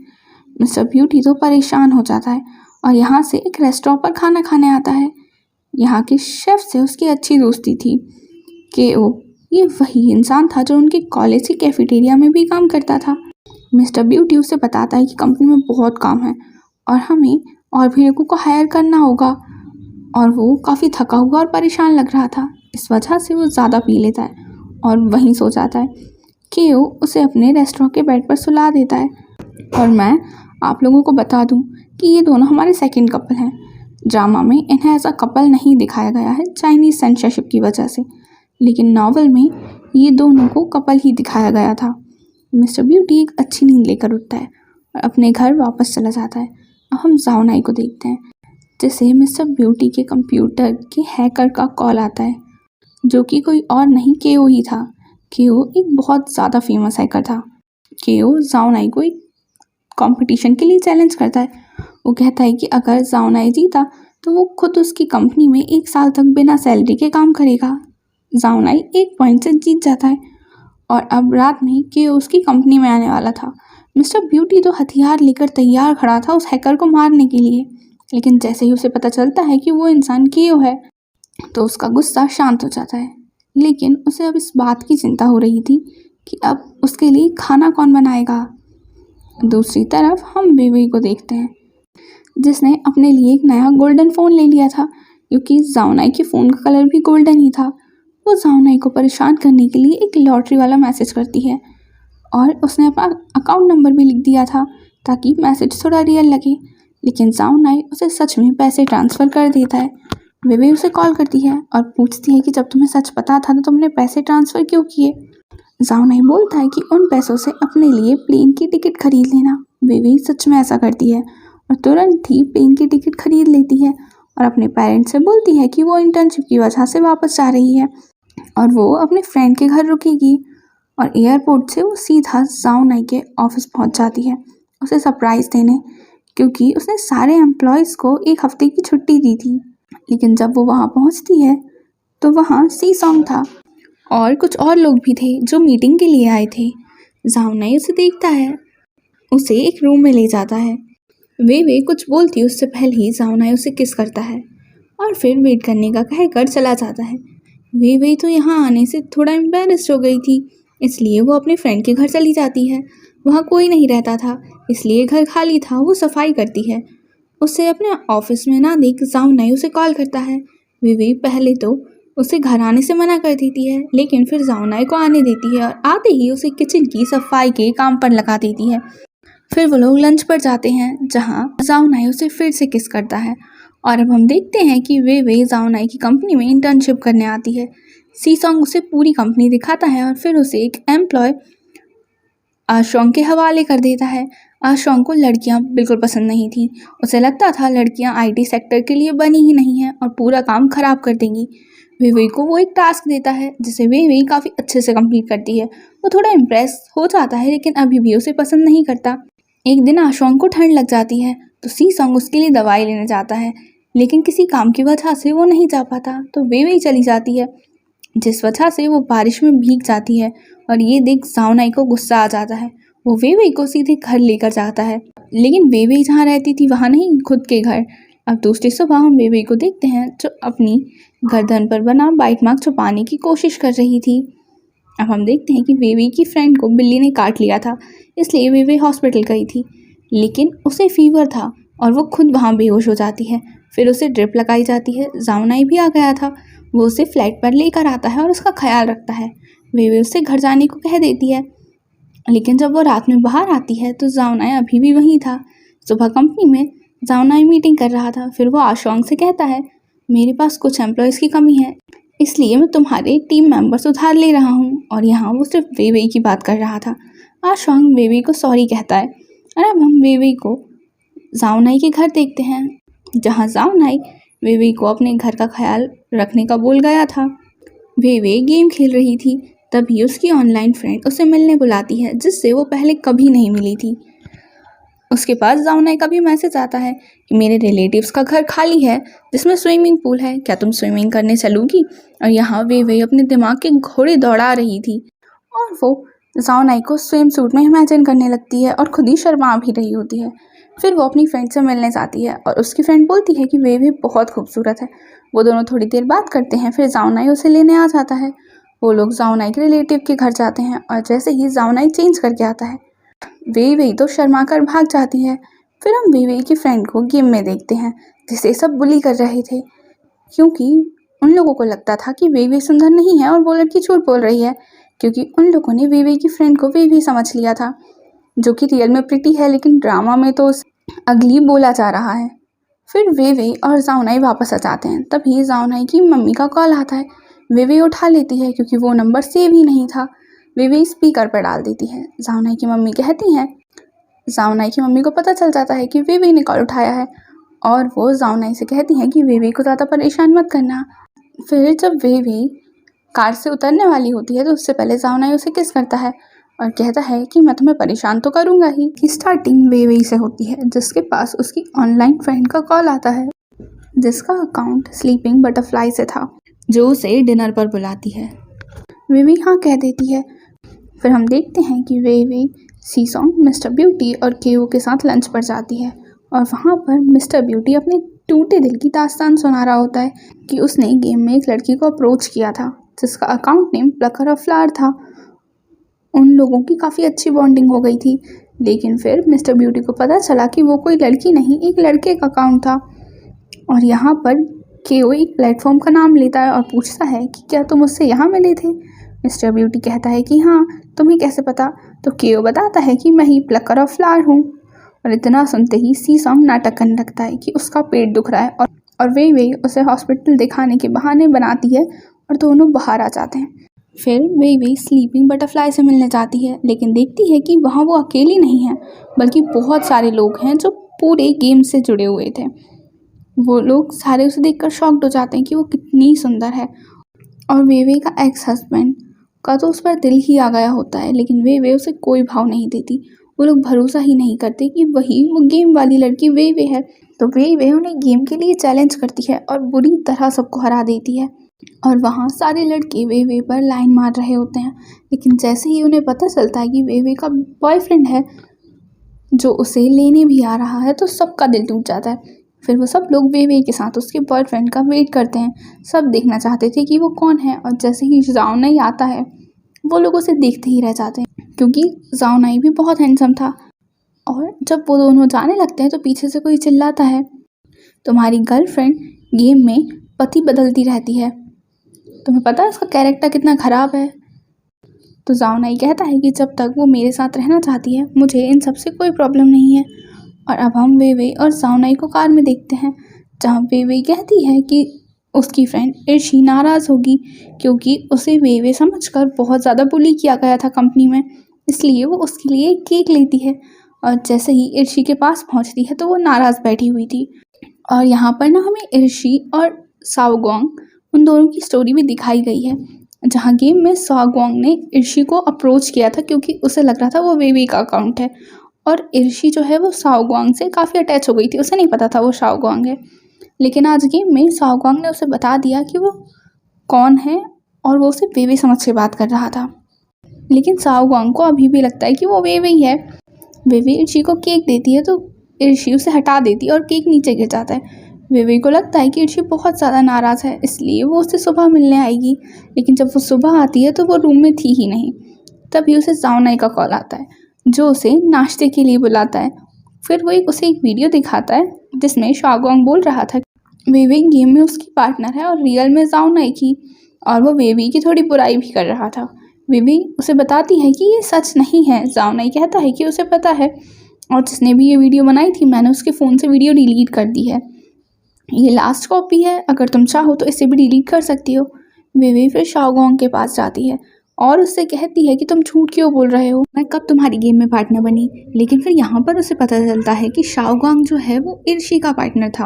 A: मिस्टर ब्यूटी तो परेशान हो जाता है और यहाँ से एक रेस्टोरेंट पर खाना खाने आता है। यहाँ के शेफ से उसकी अच्छी दोस्ती थी। केओ ये वही इंसान था जो उनके कॉलेज की कैफेटेरिया में भी काम करता था। मिस्टर ब्यूटी उसे बताता है कि कंपनी में बहुत काम है और हमें और भी लोगों को हायर करना होगा, और वो काफ़ी थका हुआ और परेशान लग रहा था। इस वजह से वो ज़्यादा पी लेता है और वहीं सो जाता है। केओ उसे अपने रेस्टोरेंट के बेड पर सुला देता है। और मैं आप लोगों को बता दूं कि ये दोनों हमारे सेकंड कपल हैं। ड्रामा में इन्हें ऐसा कपल नहीं दिखाया गया है चाइनीज़ सेंसरशिप की वजह से, लेकिन नॉवल में ये दोनों को कपल ही दिखाया गया था। मिस्टर ब्यूटी एक अच्छी नींद लेकर उठता है और अपने घर वापस चला जाता है। अब हम जाओनाई को देखते हैं, जिसे मिस्टर ब्यूटी के कंप्यूटर के हैकर का कॉल आता है, जो कि कोई और नहीं केओ ही था। केओ एक बहुत ज़्यादा फेमस हैकर था। केओ जाओनाई को एक कंपटीशन के लिए चैलेंज करता है। वो कहता है कि अगर जाओनाई जीता तो वो खुद उसकी कंपनी में 1 साल तक बिना सैलरी के काम करेगा। जाओनाई 1 पॉइंट से जीत जाता है और अब रात में केओ उसकी कंपनी में आने वाला था। मिस्टर ब्यूटी तो हथियार लेकर तैयार खड़ा था उस हैकर को मारने के लिए, लेकिन जैसे ही उसे पता चलता है कि वो इंसान केओ है तो उसका गुस्सा शांत हो जाता है। लेकिन उसे अब इस बात की चिंता हो रही थी कि अब उसके लिए खाना कौन बनाएगा। दूसरी तरफ हम वेवेई को देखते हैं, जिसने अपने लिए एक नया गोल्डन फ़ोन ले लिया था, क्योंकि जाओनाई के फ़ोन का कलर भी गोल्डन ही था। वो जाओनाई को परेशान करने के लिए एक लॉटरी वाला मैसेज करती है और उसने अपना अकाउंट नंबर भी लिख दिया था ताकि मैसेज थोड़ा रियल लगे। लेकिन जाओनाई उसे सच में पैसे ट्रांसफ़र कर देता है। वेवे उसे कॉल करती है और पूछती है कि जब तुम्हें सच पता था तो तुमने पैसे ट्रांसफ़र क्यों किए। जाओनाई बोलता है कि उन पैसों से अपने लिए प्लेन की टिकट खरीद लेना। वेवे सच में ऐसा करती है और तुरंत ही प्लेन की टिकट खरीद लेती है और अपने पेरेंट्स से बोलती है कि वो इंटर्नशिप की वजह से वापस जा रही है और वो अपने फ्रेंड के घर रुकेगी। और एयरपोर्ट से वो सीधा जाओनाई के ऑफिस पहुंच जाती है उसे सरप्राइज़ देने, क्योंकि उसने सारे एम्प्लॉयज़ को 1 हफ्ते की छुट्टी दी थी। लेकिन जब वो वहाँ पहुँचती है तो वहाँ सी सॉन्ग था और कुछ और लोग भी थे जो मीटिंग के लिए आए थे। जाओनाई उसे देखता है, उसे एक रूम में ले जाता है। वे कुछ बोलती उससे पहले ही जाओनाई उसे किस करता है और फिर वेट करने का कहकर चला जाता है। वे तो यहाँ आने से थोड़ा एम्बेरस्ड हो गई थी, इसलिए वो अपने फ्रेंड के घर चली जाती है। वहाँ कोई नहीं रहता था, इसलिए घर खाली था। वो सफाई करती है। उसे अपने ऑफिस में ना देख जाओनाई उसे कॉल करता है। वे पहले तो उसे घर आने से मना कर देती है, लेकिन फिर जाओनाई को आने देती है और आते ही उसे किचन की सफाई के काम पर लगा देती है। फिर वो लोग लंच पर जाते हैं, जहाँ जाओनाई उसे फिर से किस करता है। और अब हम देखते हैं कि वे जाओनाई की कंपनी में इंटर्नशिप करने आती है। सी सॉन्ग उसे पूरी कंपनी दिखाता है और फिर उसे एक एम्प्लॉय आशोंग के हवाले कर देता है। आशोंग को लड़कियां बिल्कुल पसंद नहीं थी। उसे लगता था लड़कियां आईटी सेक्टर के लिए बनी ही नहीं हैं और पूरा काम खराब कर देंगी। वेवे को वो एक टास्क देता है जिसे वेवे काफ़ी अच्छे से कंप्लीट करती है। वो थोड़ा इम्प्रेस हो जाता है, लेकिन अभी भी उसे पसंद नहीं करता। एक दिन आशोंग को ठंड लग जाती है तो सी सॉन्ग उसके लिए दवाई लेने जाता है, लेकिन किसी काम की वजह से वो नहीं जा पाता तो वेवे चली जाती है, जिस वजह से वो बारिश में भीग जाती है। और ये देख जाओनाई को गुस्सा आ जाता है। वो वेवे को सीधे घर लेकर जाता है, लेकिन वेवे जहाँ रहती थी वहाँ नहीं, खुद के घर। अब दूसरी सुबह हम वेवे को देखते हैं जो अपनी गर्दन पर बना बाइट मार्क छुपाने की कोशिश कर रही थी। अब हम देखते हैं कि वेवे की फ्रेंड को बिल्ली ने काट लिया था, इसलिए वे हॉस्पिटल गई थी, लेकिन उसे फीवर था और वो खुद वहाँ बेहोश हो जाती है। फिर उसे ड्रिप लगाई जाती है। जाओनाई भी आ गया था, वो उसे फ्लैट पर लेकर आता है और उसका ख्याल रखता है। वे उससे घर जाने को कह देती है, लेकिन जब वो रात में बाहर आती है तो जाओनाई अभी भी वहीं था। सुबह कंपनी में जाओनाई मीटिंग कर रहा था। फिर वो आशोंग से कहता है, मेरे पास कुछ एम्प्लॉयज़ की कमी है, इसलिए मैं तुम्हारे टीम मेंबर्स उधार ले रहा हूँ। और यहाँ वो सिर्फ वेवे की बात कर रहा था। आशोंग वेवे को सॉरी कहता है और अब हम वेवे को जाओनाई के घर देखते हैं, जहाँ जाओनाई वेवे को अपने घर का ख्याल रखने का बोल गया था। वेवे गेम खेल रही थी, तभी उसकी ऑनलाइन फ्रेंड उसे मिलने बुलाती है, जिससे वो पहले कभी नहीं मिली थी। उसके पास जाओनाई का भी मैसेज आता है कि मेरे रिलेटिव्स का घर खाली है जिसमें स्विमिंग पूल है, क्या तुम स्विमिंग करने चलोगी। और यहाँ वे अपने दिमाग के घोड़े दौड़ा रही थी और वो जाओनाई को स्विम सूट में इमेजिन करने लगती है और खुद ही शर्मा भी रही होती है। फिर वो अपनी फ्रेंड से मिलने जाती है और उसकी फ्रेंड बोलती है कि वे बहुत खूबसूरत है। वो दोनों थोड़ी देर बात करते हैं, फिर जाओनाई उसे लेने आ जाता है। वो लोग जाओनाई के रिलेटिव के घर जाते हैं और जैसे ही जाओनाई चेंज करके आता है, वे तो शर्मा कर भाग जाती है। फिर हम वे की फ्रेंड को गेम में देखते हैं, जिसे सब बुली कर रहे थे, क्योंकि उन लोगों को लगता था कि वे सुंदर नहीं है और वो लड़की झूठ बोल रही है, क्योंकि उन लोगों ने वे की फ्रेंड को वे समझ लिया था, जो कि रियल में प्रिटी है, लेकिन ड्रामा में तो अगली बोला जा रहा है। फिर वे और जाओनाई वापस आ जाते हैं। तभी जाओनाई की मम्मी का कॉल आता है। वे उठा लेती है क्योंकि वो नंबर सेव ही नहीं था। वे स्पीकर पर डाल देती है। जाओनाई की मम्मी कहती हैं, जाओनाई की मम्मी को पता चल जाता है कि वे ने कॉल उठाया है और वो जाओनाई से कहती हैं कि वे को ज़्यादा परेशान मत करना। फिर जब वे कार से उतरने वाली होती है तो उससे पहले जाओनाई उसे किस करता है और कहता है कि मैं तुम्हें परेशान तो करूँगा ही। स्टार्टिंग वे से होती है, जिसके पास उसकी ऑनलाइन फ्रेंड का कॉल आता है, जिसका अकाउंट स्लीपिंग बटरफ्लाई से था, जो उसे डिनर पर बुलाती है। वे हाँ कह देती है। फिर हम देखते हैं कि वे सीसोंग, मिस्टर ब्यूटी और केओ के साथ लंच पर जाती है और वहाँ पर मिस्टर ब्यूटी अपने टूटे दिल की दास्तान सुना रहा होता है कि उसने गेम में एक लड़की को अप्रोच किया था, जिसका account name Plucker of flower था। उन लोगों की काफ़ी अच्छी बॉन्डिंग हो गई थी, लेकिन फिर मिस्टर ब्यूटी को पता चला कि वो कोई लड़की नहीं, एक लड़के का अकाउंट था। और यहाँ पर केओ एक प्लेटफॉर्म का नाम लेता है और पूछता है कि क्या तुम उससे यहाँ मिले थे। मिस्टर ब्यूटी कहता है कि हाँ, तुम्हें कैसे पता। तो केओ बताता है कि मैं ही प्लकर ऑफ फ्लावर हूँ। और इतना सुनते ही सीसोंग नाटक करने लगता है कि उसका पेट दुख रहा है और वे उसे हॉस्पिटल दिखाने के बहाने बनाती है और दोनों बाहर आ जाते हैं। फिर वे स्लीपिंग बटरफ्लाई से मिलने जाती है, लेकिन देखती है कि वहाँ वो अकेली नहीं है, बल्कि बहुत सारे लोग हैं जो पूरे गेम से जुड़े हुए थे। वो लोग सारे उसे देखकर शॉक्ड हो जाते हैं कि वो कितनी सुंदर है। और वे का एक्स हस्बैंड का तो उस पर दिल ही आ गया होता है, लेकिन वे उसे कोई भाव नहीं देती। वो लोग भरोसा ही नहीं करते कि वो गेम वाली लड़की वे है। तो वे उन्हें गेम के लिए चैलेंज करती है और बुरी तरह सबको हरा देती है। और वहाँ सारे लड़के वे पर लाइन मार रहे होते हैं, लेकिन जैसे ही उन्हें पता चलता है कि वे का बॉयफ्रेंड है जो उसे लेने भी आ रहा है, तो सबका दिल टूट जाता है। फिर वो सब लोग वे के साथ उसके बॉयफ्रेंड का वेट करते हैं। सब देखना चाहते थे कि वो कौन है, और जैसे ही जाओनाई आता है वो लोग उसे देखते ही रह जाते हैं, क्योंकि जाओनाई भी बहुत हैंडसम था। और जब वो दोनों जाने लगते हैं तो पीछे से कोई चिल्लाता है, तुम्हारी गर्लफ्रेंड गेम में पति बदलती रहती है, तुम्हें पता है उसका कैरेक्टर कितना ख़राब है। तो जाओनाई कहता है कि जब तक वो मेरे साथ रहना चाहती है मुझे इन सब से कोई प्रॉब्लम नहीं है। और अब हम वे और जाओनाई को कार में देखते हैं, जहाँ वे कहती है कि उसकी फ्रेंड इर्शी नाराज़ होगी क्योंकि उसे वे समझकर बहुत ज़्यादा बुली किया गया था कंपनी में, इसलिए वो उसके लिए केक लेती है। और जैसे ही इर्शी के पास पहुंचती है तो वो नाराज़ बैठी हुई थी। और यहाँ पर ना हमें इर्शी और साओगोंग उन दोनों की स्टोरी भी दिखाई गई है, जहाँ गेम में साओगोंग ने इर्शी को अप्रोच किया था क्योंकि उसे लग रहा था वो वे का अकाउंट है, और इर्शी जो है वो साओगोंग से काफ़ी अटैच हो गई थी। उसे नहीं पता था वो साओगोंग है, लेकिन आज गेम में साओगोंग ने उसे बता दिया कि वो कौन है और वो उसे वे समझ के बात कर रहा था। लेकिन साओगोंग को अभी भी लगता है कि वो वे ही है। वे इर्शी को केक देती है तो इर्शी उसे हटा देती है और केक नीचे गिर जाता है। वे को लगता है कि इर्शी बहुत ज़्यादा नाराज़ है, इसलिए वो उससे सुबह मिलने आएगी, लेकिन जब वो सुबह आती है तो वो रूम में थी ही नहीं। तभी उसे जाओनाई का कॉल आता है। जो उसे नाश्ते के लिए बुलाता है। फिर वो उसे एक वीडियो दिखाता है जिसमें शाओगोंग बोल रहा था वेवे गेम में उसकी पार्टनर है और रियल में जाओ नाई की, और वो वेवी की थोड़ी बुराई भी कर रहा था। वेवी उसे बताती है कि ये सच नहीं है। जाओ नाई कहता है कि उसे पता है और जिसने भी ये वीडियो बनाई थी मैंने उसके फ़ोन से वीडियो डिलीट कर दी है। ये लास्ट कॉपी है, अगर तुम चाहो तो इसे भी डिलीट कर सकती हो। वेवी फिर शाओगोंग के पास जाती है और उससे कहती है कि तुम झूठ क्यों बोल रहे हो, मैं कब तुम्हारी गेम में पार्टनर बनी। लेकिन फिर यहाँ पर उसे पता चलता है कि शाओगोंग जो है वो इर्शी का पार्टनर था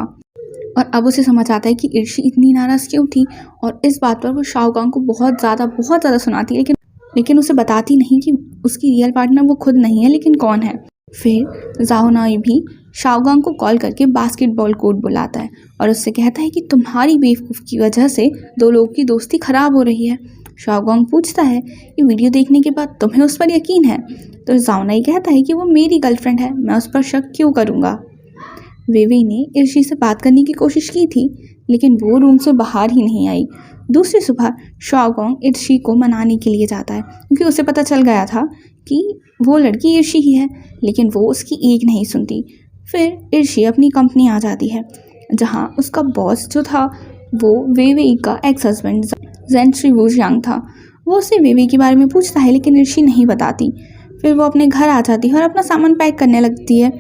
A: और अब उसे समझ आता है कि इर्शी इतनी नाराज़ क्यों थी और इस बात पर वो शाओगोंग को बहुत ज़्यादा सुनाती है, लेकिन उसे बताती नहीं कि उसकी रियल पार्टनर वो खुद नहीं है लेकिन कौन है। फिर जाओ नाई भी शाओगोंग को कॉल करके बास्केटबॉल कोर्ट बुलाता है और उससे कहता है कि तुम्हारी बेवकूफ़ की वजह से दो लोगों की दोस्ती ख़राब हो रही है। शाओगोंग पूछता है कि वीडियो देखने के बाद तुम्हें उस पर यकीन है, तो जाओ नाई कहता है कि वो मेरी गर्लफ्रेंड है, मैं उस पर शक क्यों करूँगा। वेवी ने इर्शी से बात करने की कोशिश की थी लेकिन वो रूम से बाहर ही नहीं आई। दूसरी सुबह शाओगोंग इर्शी को मनाने के लिए जाता है क्योंकि उसे पता चल गया था कि वो लड़की इर्शी ही है, लेकिन वो उसकी एक नहीं सुनती। फिर इर्शी अपनी कंपनी आ जाती है जहाँ उसका बॉस जो था वो वेवे का एक्स हस्बैंड ज़ेन शुइवुजियांग था। वो उससे वेवे के बारे में पूछता है लेकिन इर्शी नहीं बताती। फिर वो अपने घर आ जाती है और अपना सामान पैक करने लगती है।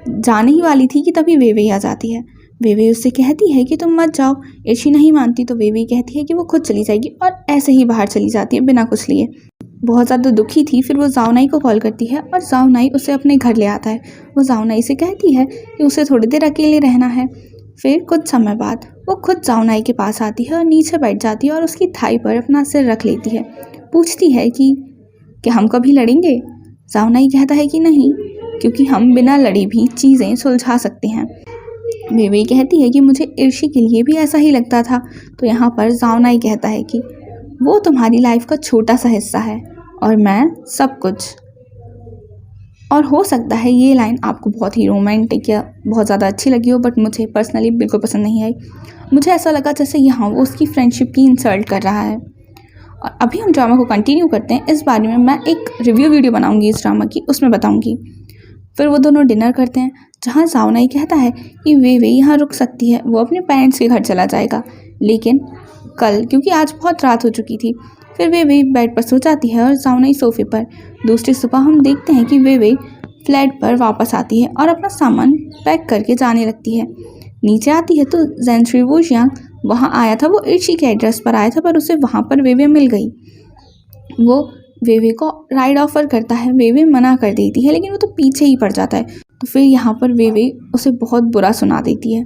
A: जाने ही वाली थी कि तभी वेवे आ जाती है। वेवे उससे कहती है कि तुम मत जाओ। इर्शी नहीं मानती तो वेवे कहती है कि वो खुद चली जाएगी और ऐसे ही बाहर चली जाती है बिना कुछ लिए। बहुत ज़्यादा दुखी थी। फिर वो जाओ नाई को कॉल करती है और जाओ नाई उसे अपने घर ले आता है। वो जाओ नाई से कहती है कि उसे थोड़ी देर अकेले रहना है। फिर कुछ समय बाद वो खुद जाओ नाई के पास आती है और नीचे बैठ जाती है और उसकी थाई पर अपना सिर रख लेती है। पूछती है कि क्या हम कभी लड़ेंगे। जाओ नाई कहता है कि नहीं, क्योंकि हम बिना लड़े भी चीज़ें सुलझा सकते हैं। वेवे कहती है कि मुझे इर्शी के लिए भी ऐसा ही लगता था। तो यहाँ पर जाओ नाई कहता है कि वो तुम्हारी लाइफ का छोटा सा हिस्सा है और मैं सब कुछ। और हो सकता है ये लाइन आपको बहुत ही रोमांटिक या बहुत ज़्यादा अच्छी लगी हो, बट मुझे पर्सनली बिल्कुल पसंद नहीं आई। मुझे ऐसा लगा जैसे यहाँ वो उसकी फ्रेंडशिप की इंसल्ट कर रहा है। और अभी हम ड्रामा को कंटिन्यू करते हैं। इस बारे में मैं एक रिव्यू वीडियो बनाऊंगी इस ड्रामा की, उसमें बताऊंगी। फिर वो दोनों डिनर करते हैं जहाँ जाओ नाई कहता है कि वे यहाँ रुक सकती है, वो अपने पेरेंट्स के घर चला जाएगा लेकिन कल, क्योंकि आज बहुत रात हो चुकी थी। फिर वे बेड पर सो जाती है और जाओ नाई सोफे पर। दूसरी सुबह हम देखते हैं कि वे फ्लैट पर वापस आती है और अपना सामान पैक करके जाने लगती है। नीचे आती है तो ज़ेन शुइवुजियांग वहाँ आया था। वो इर्शी के एड्रेस पर आया था पर उसे वहाँ पर वेवे मिल गई। वो वेवे को राइड ऑफर करता है। वेवे मना कर देती है लेकिन वो तो पीछे ही पड़ जाता है। तो फिर यहाँ पर वेवे उसे बहुत बुरा सुना देती है।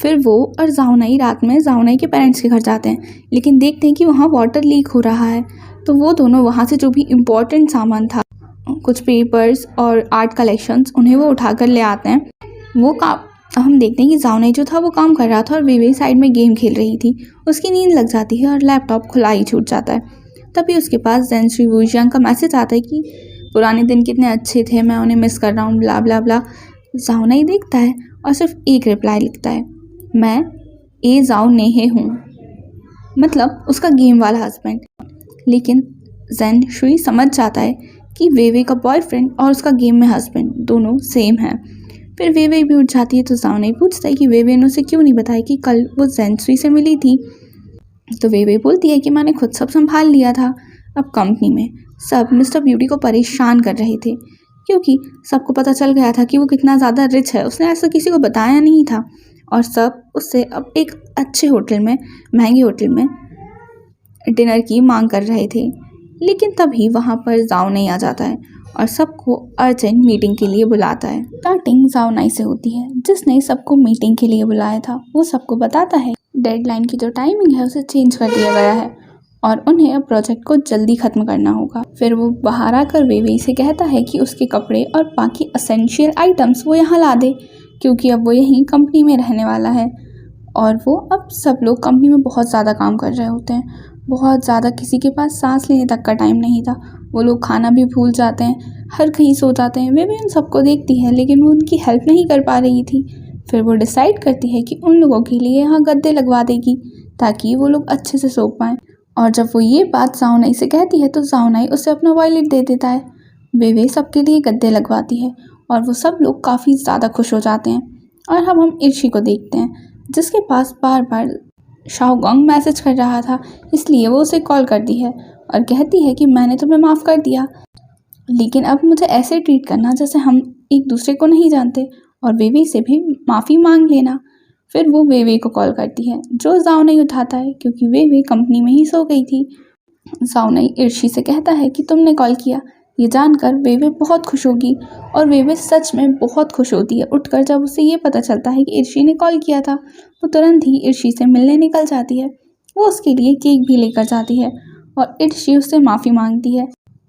A: फिर वो और जाओ नाई रात में जाओ नाई के पेरेंट्स के घर जाते हैं लेकिन देखते हैं कि वहाँ वाटर लीक हो रहा है। तो वो दोनों वहाँ से जो भी इम्पोर्टेंट सामान था, कुछ पेपर्स और आर्ट कलेक्शंस, उन्हें वो उठा कर ले आते हैं। वो काम हम देखते हैं कि जाओ नाई जो था वो काम कर रहा था और वेवे साइड में गेम खेल रही थी। उसकी नींद लग जाती है और लैपटॉप खुला ही छूट जाता है। तभी उसके पास ज़ेन शुइवुजियांग का मैसेज आता है कि पुराने दिन कितने अच्छे थे, मैं उन्हें मिस कर रहा हूँ, ब्ला ब्ला ब्ला। जाओ नाई देखता है और सिर्फ एक रिप्लाई लिखता है, मैं ए जाओ नेहे हूँ, मतलब उसका गेम वाला हस्बैंड। लेकिन ज़ेन शुई समझ जाता है कि वेवे का बॉयफ्रेंड और उसका गेम में हस्बैंड दोनों सेम है। फिर वेवे भी उठ जाती है तो जाओ नाई पूछता है कि वेवे ने उसे क्यों नहीं बताया कि कल वो ज़ेन शुई से मिली थी। तो वेवे बोलती है कि मैंने खुद सब संभाल लिया था। अब कंपनी में सब मिस्टर ब्यूटी को परेशान कर रहे थे क्योंकि सबको पता चल गया था कि वो कितना ज़्यादा रिच है। उसने ऐसा किसी को बताया नहीं था और सब उससे अब एक अच्छे होटल में, महंगे होटल में डिनर की मांग कर रहे थे। लेकिन तभी वहाँ पर जाओ नाई आ जाता है और सबको अर्जेंट मीटिंग के लिए बुलाता है। स्टार्टिंग जाओ नाई से होती है जिसने सबको मीटिंग के लिए बुलाया था। वो सबको बताता है डेडलाइन की जो टाइमिंग है उसे चेंज कर दिया गया है और उन्हें अब प्रोजेक्ट को जल्दी ख़त्म करना होगा। फिर वो बाहर आकर वेवे से कहता है कि उसके कपड़े और बाकी असेंशियल आइटम्स वो यहाँ ला दे क्योंकि अब वो यहीं कंपनी में रहने वाला है। और वो अब सब लोग कंपनी में बहुत ज़्यादा काम कर रहे होते हैं, बहुत ज़्यादा, किसी के पास सांस लेने तक का टाइम नहीं था। वो लोग खाना भी भूल जाते हैं, हर कहीं सो जाते हैं। वे भी उन सबको देखती है लेकिन वो उनकी हेल्प नहीं कर पा रही थी। फिर वो डिसाइड करती है कि उन लोगों के लिए यहाँ गद्दे लगवा देगी ताकि वो लोग अच्छे से सो पाएँ। और जब वो ये बात जाओ नाई से कहती है तो जाओ नाई उसे अपना वॉलेट दे देता है वे सबके लिए गद्दे लगवाती है और वो सब लोग काफ़ी ज़्यादा खुश हो जाते हैं। और अब हम इर्शी को देखते हैं जिसके पास बार बार शाओगोंग मैसेज कर रहा था, इसलिए वो उसे कॉल करती है और कहती है कि मैंने तुम्हें माफ़ कर दिया, लेकिन अब मुझे ऐसे ट्रीट करना जैसे हम एक दूसरे को नहीं जानते, और वेवे से भी माफ़ी मांग लेना। फिर वो वेवे को कॉल करती है जो जाओ नहीं उठाता है क्योंकि वेवे कंपनी में ही सो गई थी। जाओ नहीं इर्शी से कहता है कि तुमने कॉल किया। ये जानकर वेवे बहुत खुश होगी और वेवे सच में बहुत खुश होती है उठकर जब उसे ये पता चलता है कि इर्शी ने कॉल किया था। वो तुरंत ही इर्शी से मिलने निकल जाती है। वो उसके लिए केक भी लेकर जाती है और इर्शी उससे माफ़ी मांगती है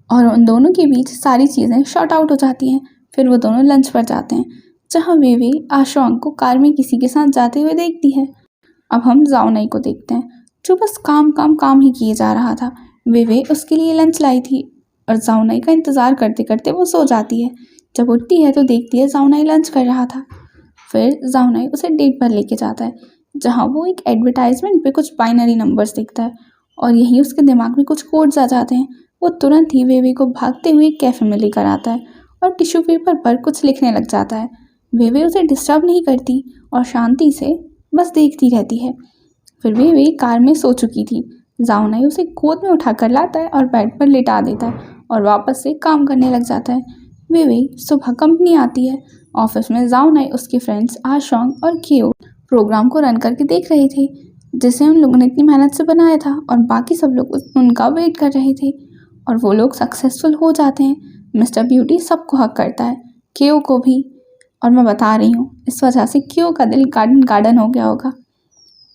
A: और उन दोनों के बीच सारी चीज़ें शॉर्ट आउट हो जाती हैं। फिर वो दोनों लंच पर जाते हैं जहाँ वेवे आशोंग को कार में किसी के साथ जाते हुए देखती है। अब हम जाओ नहीं को देखते हैं जो बस काम काम काम ही किए जा रहा था। वेवे उसके लिए लंच लाई थी और जाओ नहीं का इंतज़ार करते करते वो सो जाती है। जब उठती है तो देखती है जाओ नहीं लंच कर रहा था। फिर जाओ नहीं उसे डेट पर लेके जाता है जहाँ वो एक एडवर्टाइजमेंट पे कुछ बाइनरी नंबर्स देखता है और यही उसके दिमाग में कुछ कोड्स आ जाते हैं। वो तुरंत ही वेवे को भागते हुए कैफ़े में लेकर आता है और टिश्यू पेपर पर कुछ लिखने लग जाता है। वेवे उसे डिस्टर्ब नहीं करती और शांति से बस देखती रहती है। फिर वेवे कार में सो चुकी थी। जाओ नहीं उसे गोद में उठाकर लाता है और बेड पर लेटा देता है और वापस से काम करने लग जाता है। वेवे सुबह कंपनी आती है। ऑफिस में जाओ नहीं उसके फ्रेंड्स आशोंग और केओ प्रोग्राम को रन करके देख रहे थे जिसे उन लोगों ने इतनी मेहनत से बनाया था और बाकी सब लोग उनका वेट कर रहे थे और वो लोग सक्सेसफुल हो जाते हैं। मिस्टर ब्यूटी सबको हक करता है, केओ को भी, और मैं बता रही हूँ इस वजह से केओ का दिल गार्डन गार्डन हो गया होगा।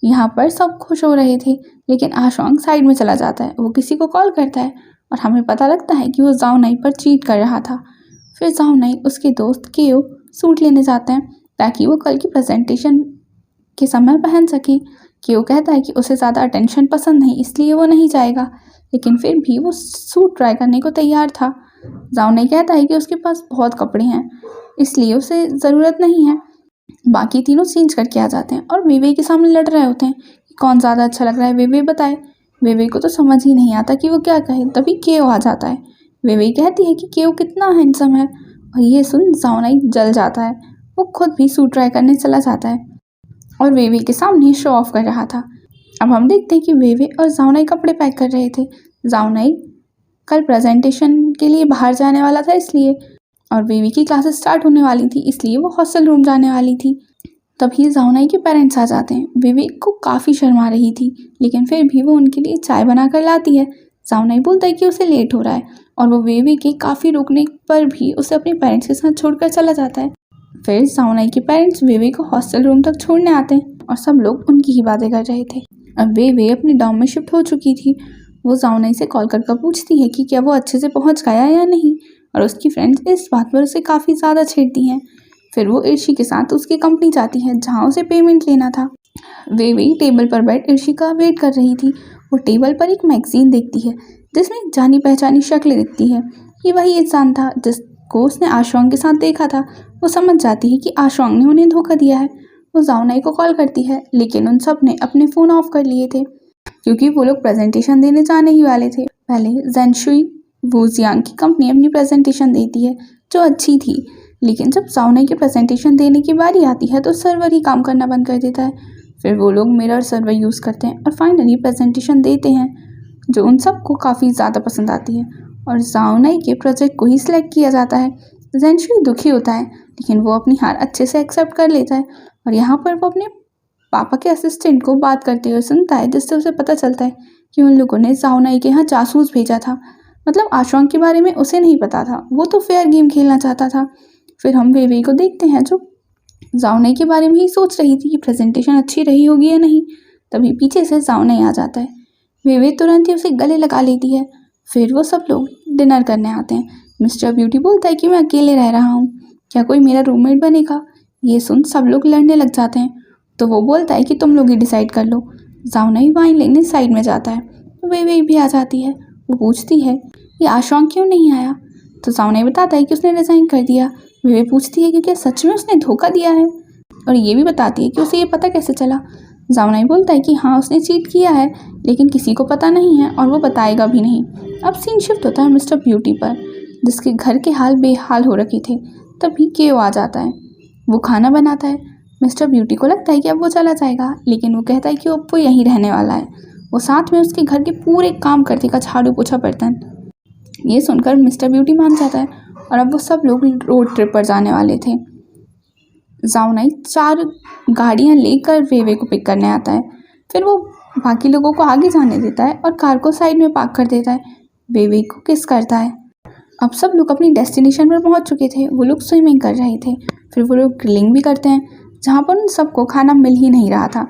A: यहाँ पर सब खुश हो रहे थे लेकिन आशोंग साइड में चला जाता है। वो किसी को कॉल करता है और हमें पता लगता है कि वो जाओ नहीं पर चीट कर रहा था। फिर जाओ नहीं उसके दोस्त केओ सूट लेने जाते हैं ताकि वो कल की प्रेजेंटेशन के समय पहन सके। केओ कहता है कि उसे ज़्यादा अटेंशन पसंद नहीं इसलिए वो नहीं जाएगा, लेकिन फिर भी वो सूट ट्राई करने को तैयार था। जाओ नहीं कहता है कि उसके पास बहुत कपड़े हैं इसलिए उसे ज़रूरत नहीं है। बाकी तीनों चेंज करके आ जाते हैं और वेवे के सामने लड़ रहे होते हैं कि कौन ज़्यादा अच्छा लग रहा है, वेवे बताए। वेवे को तो समझ ही नहीं आता कि वो क्या कहे। तभी केओ आ जाता है। वेवे कहती है कि केओ कितना हैंडसम है और ये सुन जाओ नहीं जल जाता है। वो खुद भी सूट ट्राई करने चला जाता है और वेवे के सामने शो ऑफ कर रहा था। अब हम देखते हैं कि वेवे और जाओ नहीं कपड़े पैक कर रहे थे। जाओ नहीं कल प्रेजेंटेशन के लिए बाहर जाने वाला था इसलिए, और वेवे की क्लासेस स्टार्ट होने वाली थी इसलिए वो हॉस्टल रूम जाने वाली थी। तभी जाओ नहीं के पेरेंट्स आ जाते हैं। वेवे को काफ़ी शर्म आ रही थी लेकिन फिर भी वो उनके लिए चाय बना कर लाती है। जाओ नहीं बोलता है कि उसे लेट हो रहा है और वो वेवे के काफ़ी रोकने पर भी उसे अपने पेरेंट्स के साथ छोड़कर चला जाता है। फिर जाओ नहीं के पेरेंट्स वेवे को हॉस्टल रूम तक छोड़ने आते हैं और सब लोग उनकी ही बातें कर रहे थे। अब वेवे अपने डॉर्म में शिफ्ट हो चुकी थी। वो जाओ नहीं से कॉल कर पूछती है कि क्या वो अच्छे से पहुंच गया या नहीं, और उसकी फ्रेंड्स इस बात पर उसे काफ़ी ज़्यादा छेड़ती हैं। फिर वो इर्शी के साथ उसकी कंपनी जाती है जहाँ उसे पेमेंट लेना था। वेवे टेबल पर बैठ इर्शी का वेट कर रही थी। वो टेबल पर एक मैगजीन देखती है जिसमें एक जानी पहचानी शक्ल दिखती है। ये वही इंसान था जिसको उसने आशोंग के साथ देखा था। वो समझ जाती है कि आशोंग ने उन्हें धोखा दिया है। वो जाओ नहीं को कॉल करती है लेकिन उन सब ने अपने फ़ोन ऑफ कर लिए थे क्योंकि वो लोग प्रेजेंटेशन देने जाने ही वाले थे। पहले जेनशुई वूजियांग की कंपनी अपनी प्रेजेंटेशन देती है जो अच्छी थी, लेकिन जब जाओ नहीं की प्रेजेंटेशन देने की बारी आती है तो सर्वर ही काम करना बंद कर देता है। फिर वो लोग मिरर सर्वर यूज़ करते हैं और फाइनली प्रेजेंटेशन देते हैं जो उन सबको काफ़ी ज़्यादा पसंद आती है और जाओ नहीं के प्रोजेक्ट को ही सिलेक्ट किया जाता है। जेनशुई दुखी होता है लेकिन वो अपनी हार अच्छे से एक्सेप्ट कर लेता है और यहाँ पर वो अपने पापा के असिस्टेंट को बात करते हुए सुनता है जिससे उसे पता चलता है कि उन लोगों ने जाओ नहीं के यहाँ जासूस भेजा था। मतलब आशोंग के बारे में उसे नहीं पता था, वो तो फेयर गेम खेलना चाहता था। फिर हम वेवे को देखते हैं जो जाओ नहीं के बारे में ही सोच रही थी कि प्रेजेंटेशन अच्छी रही होगी या नहीं। तभी पीछे से जाओ नहीं आ जाता है। वेवे तुरंत ही उसे गले लगा लेती है। फिर वो सब लोग डिनर करने आते हैं। मिस्टर ब्यूटी बोलता है कि मैं अकेले रह रहा हूँ, क्या कोई मेरा रूममेट बनेगा। ये सुन सब लोग लड़ने लग जाते हैं तो वो बोलता है कि तुम लोग ही डिसाइड कर लो। जाओ नहीं वाइन लेने साइड में जाता है तो वेवे भी आ जाती है। वो पूछती है ये आशोंग क्यों नहीं आया, तो जाओ नहीं बताता है कि उसने रिज़ाइन कर दिया। वेवे पूछती है कि क्या सच में उसने धोखा दिया है, और ये भी बताती है कि उसे ये पता कैसे चला। जाओ नहीं बोलता है कि हाँ उसने चीट किया है लेकिन किसी को पता नहीं है और वो बताएगा भी नहीं। अब सीन शिफ्ट होता है मिस्टर ब्यूटी पर। जिसके घर के हाल बेहाल हो रखे थे। तभी केओ आ जाता है। वो खाना बनाता है। मिस्टर ब्यूटी को लगता है कि अब वो चला जाएगा, लेकिन वो कहता है कि अब वो यहीं रहने वाला है। वो साथ में उसके घर के पूरे काम कर देगा, झाड़ू पोछा बर्तन। ये सुनकर मिस्टर ब्यूटी मान जाता है और अब वो सब लोग रोड ट्रिप पर जाने वाले थे। जाओ नाई 4 गाड़ियाँ लेकर वेवे को पिक करने आता है। फिर वो बाकी लोगों को आगे जाने देता है और कार को साइड में पार्क कर देता है। वेवे को किस करता है। अब सब लोग अपनी डेस्टिनेशन पर पहुंच चुके थे। वो लोग स्विमिंग कर रहे थे। फिर वो लोग ग्रिलिंग भी करते हैं, जहाँ पर उन सबको खाना मिल ही नहीं रहा था,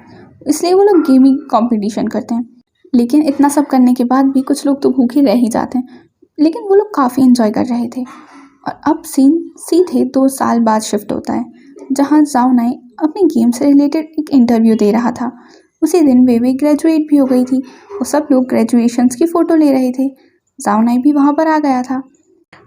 A: इसलिए वो लोग गेमिंग कंपटीशन करते हैं। लेकिन इतना सब करने के बाद भी कुछ लोग तो भूखे रह ही जाते हैं, लेकिन वो लोग काफ़ी इंजॉय कर रहे थे। और अब सीन सीधे 2 साल बाद शिफ्ट होता है, जहाँ जाओ नाई अपने गेम से रिलेटेड एक इंटरव्यू दे रहा था। उसी दिन वेवे ग्रेजुएट भी हो गई थी। वो सब लोग ग्रेजुएशंस की फ़ोटो ले रहे थे। जाओ नाई भी वहाँ पर आ गया था।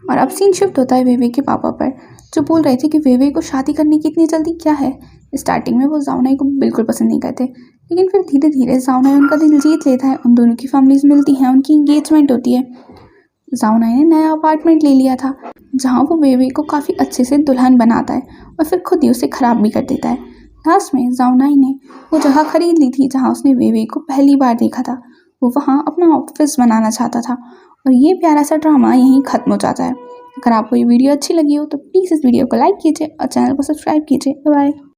A: और अब सीन शिफ्ट होता है वेवे के पापा पर, जो बोल रहे थे कि वेवे को शादी करने की इतनी जल्दी क्या है। स्टार्टिंग में वो जाओ नाई को बिल्कुल पसंद नहीं करते, लेकिन फिर धीरे धीरे जाओ नाई उनका दिल जीत लेता है। उन दोनों की फैमिलीज मिलती हैं, उनकी इंगेजमेंट होती है। जाओ नाई ने नया अपार्टमेंट ले लिया था, जहाँ वो वेवे को काफ़ी अच्छे से दुल्हन बनाता है और फिर खुद ही उसे ख़राब भी कर देता है। लास्ट में जाओ नाई ने वो जगह खरीद ली थी जहाँ उसने वेवे को पहली बार देखा था। वो वहाँ अपना ऑफिस बनाना चाहता था। और ये प्यारा सा ड्रामा यहीं ख़त्म हो जाता है। अगर आपको ये वीडियो अच्छी लगी हो तो प्लीज़ इस वीडियो को लाइक कीजिए और चैनल को सब्सक्राइब कीजिए। बाय।